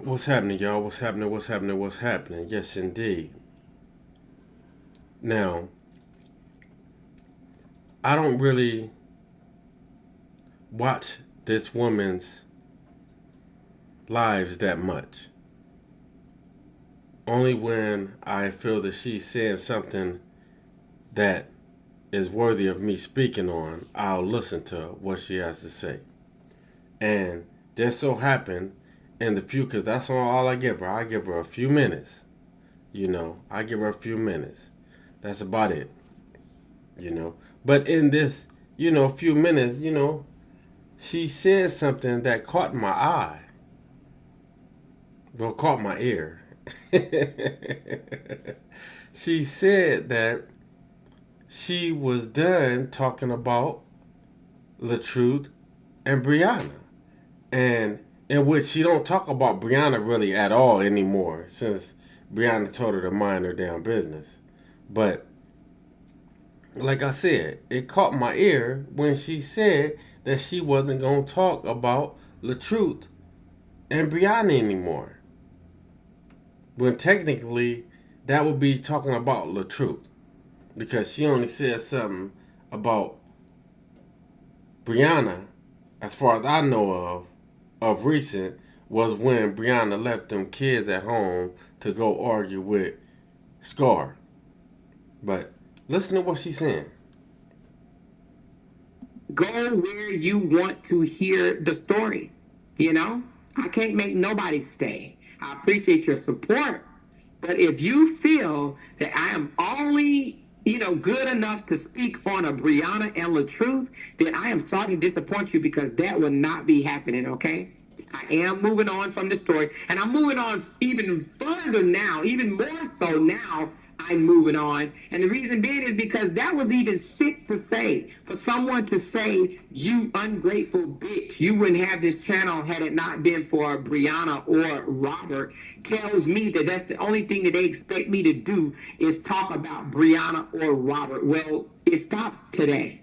What's happening, y'all? What's happening? What's happening? What's happening? Yes, indeed. Now, I don't really watch this woman's lives that much. Only when I feel that she's saying something that is worthy of me speaking on, I'll listen to what she has to say. And just so happen in the few, because that's all I give her. I give her a few minutes. I give her a few minutes. That's about it. But in this, few minutes, she said something that caught my eye. Well, caught my ear. She said that she was done talking about Latruth and Brianna. And in which she don't talk about Brianna really at all anymore since Brianna told her to mind her damn business. But like I said, it caught my ear when she said that she wasn't going to talk about Latruth and Brianna anymore. When technically, that would be talking about Latruth. Because she only said something about Brianna, as far as I know of recent, was when Brianna left them kids at home to go argue with Scar. But listen to what she's saying. Go where you want to hear the story. I can't make nobody stay. I appreciate your support. But if you feel that I am only, good enough to speak on a Brianna and Latruth, then I am sorry to disappoint you because that will not be happening, okay? I am moving on from the story, and I'm moving on even further now, even more so now. I'm moving on, and the reason being is because that was even sick to say. For someone to say, "You ungrateful bitch, you wouldn't have this channel had it not been for Brianna or Robert," tells me that that's the only thing that they expect me to do is talk about Brianna or Robert. Well, it stops today.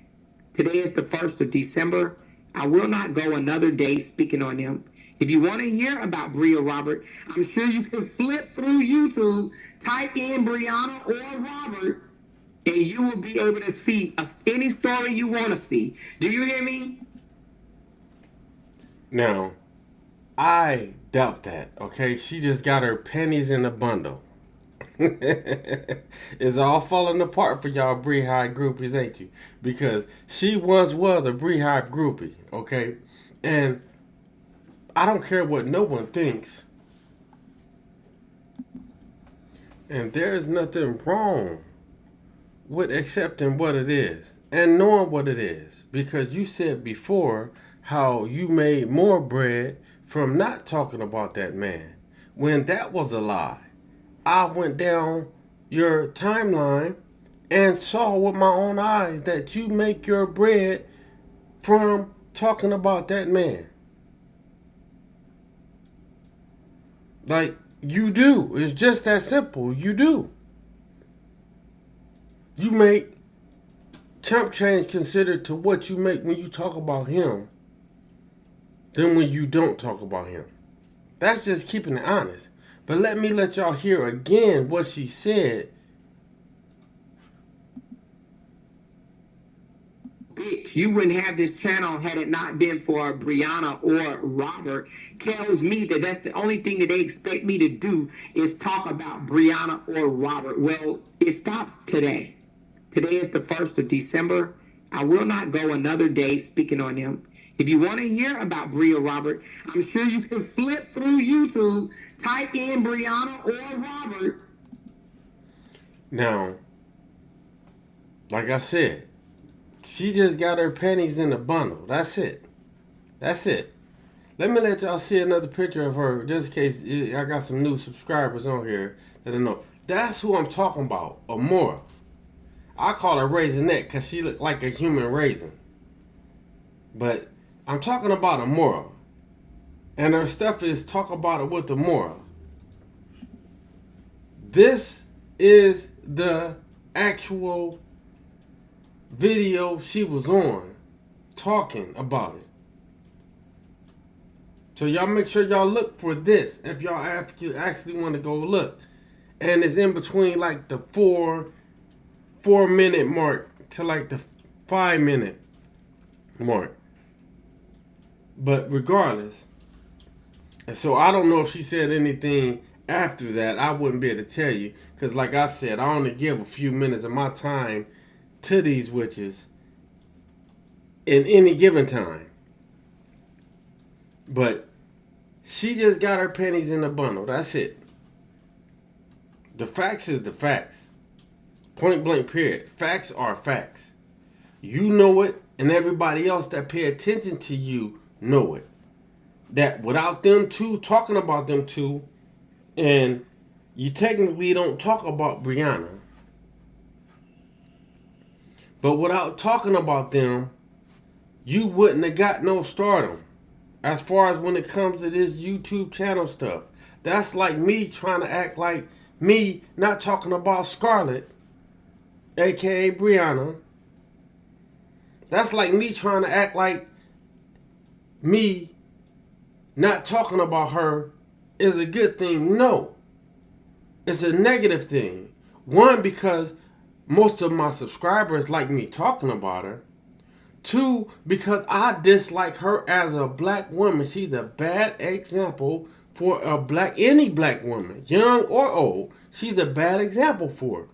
Today is the 1st of December. I will not go another day speaking on them. If you want to hear about Bria Robert, I'm sure you can flip through YouTube, type in Brianna or Robert, and you will be able to see any story you want to see. Do you hear me? Now, I doubt that, okay? She just got her pennies in a bundle. It's all falling apart for y'all Bree High groupies, ain't you? Because she once was a Bree High groupie, okay? And I don't care what no one thinks. And there's nothing wrong with accepting what it is and knowing what it is. Because you said before how you made more bread from not talking about that man when that was a lie. I went down your timeline and saw with my own eyes that you make your bread from talking about that man. Like, you do. It's just that simple. You do. You make chump change considered to what you make when you talk about him than when you don't talk about him. That's just keeping it honest. But let y'all hear again what she said. Bitch, you wouldn't have this channel had it not been for Brianna or Robert, tells me that that's the only thing that they expect me to do is talk about Brianna or Robert. Well, it stops today. Today is the 1st of December. I will not go another day speaking on them. If you want to hear about Bria Robert, I'm sure you can flip through YouTube, type in Brianna or Robert. Now, like I said, she just got her pennies in a bundle. That's it. That's it. Let me let y'all see another picture of her just in case I got some new subscribers on here that I know. That's who I'm talking about, Amora. I call her Raisinette because she looked like a human raisin. But I'm talking about Amora. And her stuff is talk about it with Amora. This is the actual video she was on talking about it. So y'all make sure y'all look for this if y'all actually want to go look. And it's in between like the 4 minute mark to like the 5 minute mark. But regardless, and so I don't know if she said anything after that. I wouldn't be able to tell you. Because like I said, I only give a few minutes of my time to these witches in any given time. But she just got her pennies in a bundle. That's it. The facts is the facts. Point blank period. Facts are facts. You know it, and everybody else that pay attention to you know it. That without them two talking about them two, and you technically don't talk about Brianna, but without talking about them, you wouldn't have got no stardom. As far as when it comes to this YouTube channel stuff, that's like me trying to act like me not talking about Scarlett, aka Brianna. That's like me trying to act like me not talking about her is a good thing. No, it's a negative thing. One, because most of my subscribers like me talking about her. Two, because I dislike her as a black woman. She's a bad example for any black woman, young or old. She's a bad example for her.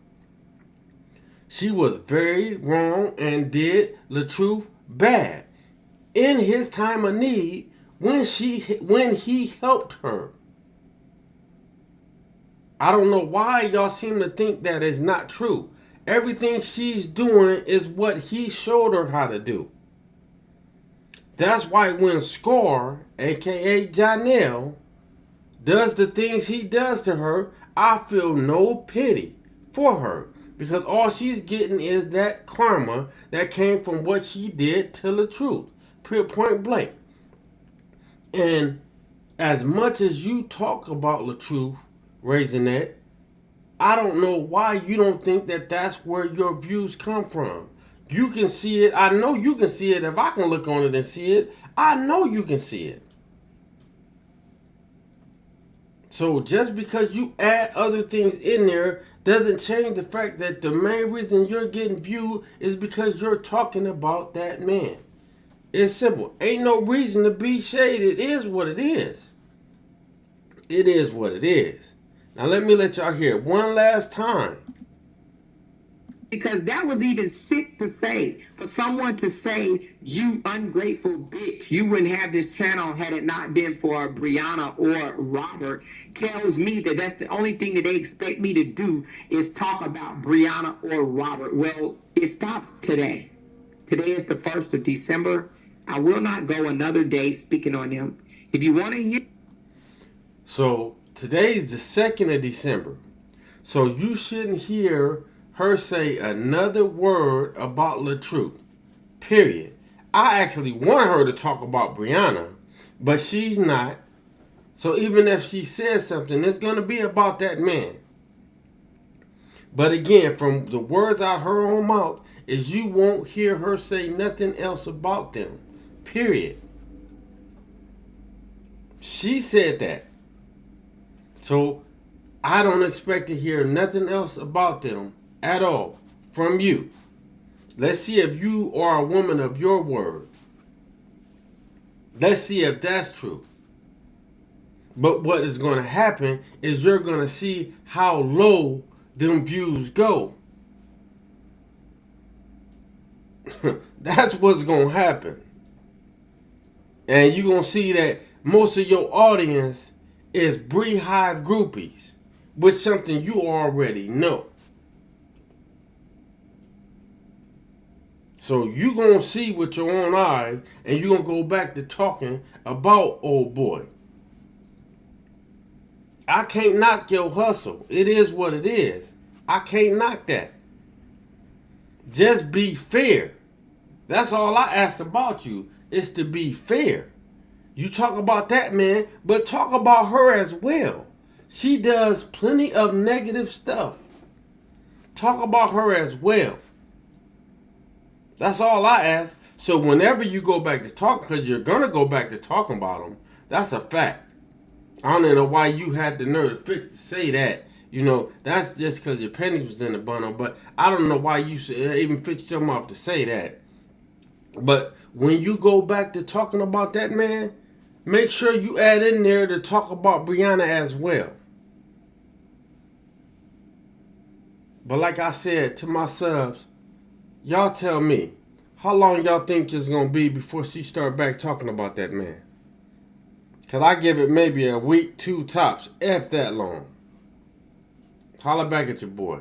She was very wrong and did Latruth bad in his time of need when he helped her. I don't know why y'all seem to think that is not true. Everything she's doing is what he showed her how to do. That's why when Scar, aka Janelle, does the things he does to her, I feel no pity for her. Because all she's getting is that karma that came from what she did to Latruth. Point blank. And as much as you talk about Latruth, Raisinette, I don't know why you don't think that that's where your views come from. You can see it. I know you can see it. If I can look on it and see it, I know you can see it. So just because you add other things in there doesn't change the fact that the main reason you're getting viewed is because you're talking about that man. It's simple. Ain't no reason to be shaded. It is what it is. It is what it is. Now let me let y'all hear it one last time. Because that was even sick to say. For someone to say, you ungrateful bitch, you wouldn't have this channel had it not been for Brianna or Robert, tells me that that's the only thing that they expect me to do is talk about Brianna or Robert. Well, it stops today. Today is the 1st of December. I will not go another day speaking on them. If you want to hear... So today is the 2nd of December. So you shouldn't hear her say another word about Latruth. Period. I actually want her to talk about Brianna, but she's not. So even if she says something, it's going to be about that man. But again, from the words out her own mouth, is you won't hear her say nothing else about them. Period. She said that. So I don't expect to hear nothing else about them at all from you. Let's see if you are a woman of your word. Let's see if that's true. But what is going to happen is you're going to see how low them views go. That's what's going to happen. And you're going to see that most of your audience is Beehive groupies, which is something you already know. So you're going to see with your own eyes, and you're going to go back to talking about old boy. I can't knock your hustle. It is what it is. I can't knock that. Just be fair. That's all I asked about you, is to be fair. You talk about that man, but talk about her as well. She does plenty of negative stuff. Talk about her as well. That's all I ask. So whenever you go back to talk, because you're going to go back to talking about them, That's a fact. I don't know why you had the nerve to say that. You know, that's just because your pennies was in the bundle. But I don't know why you even fixed your mouth to say that. But when you go back to talking about that man, make sure you add in there to talk about Brianna as well. But like I said to my subs, y'all tell me, how long y'all think it's going to be before she start back talking about that man? Because I give it maybe a week, 2 tops, if that long. Holla back at your boy.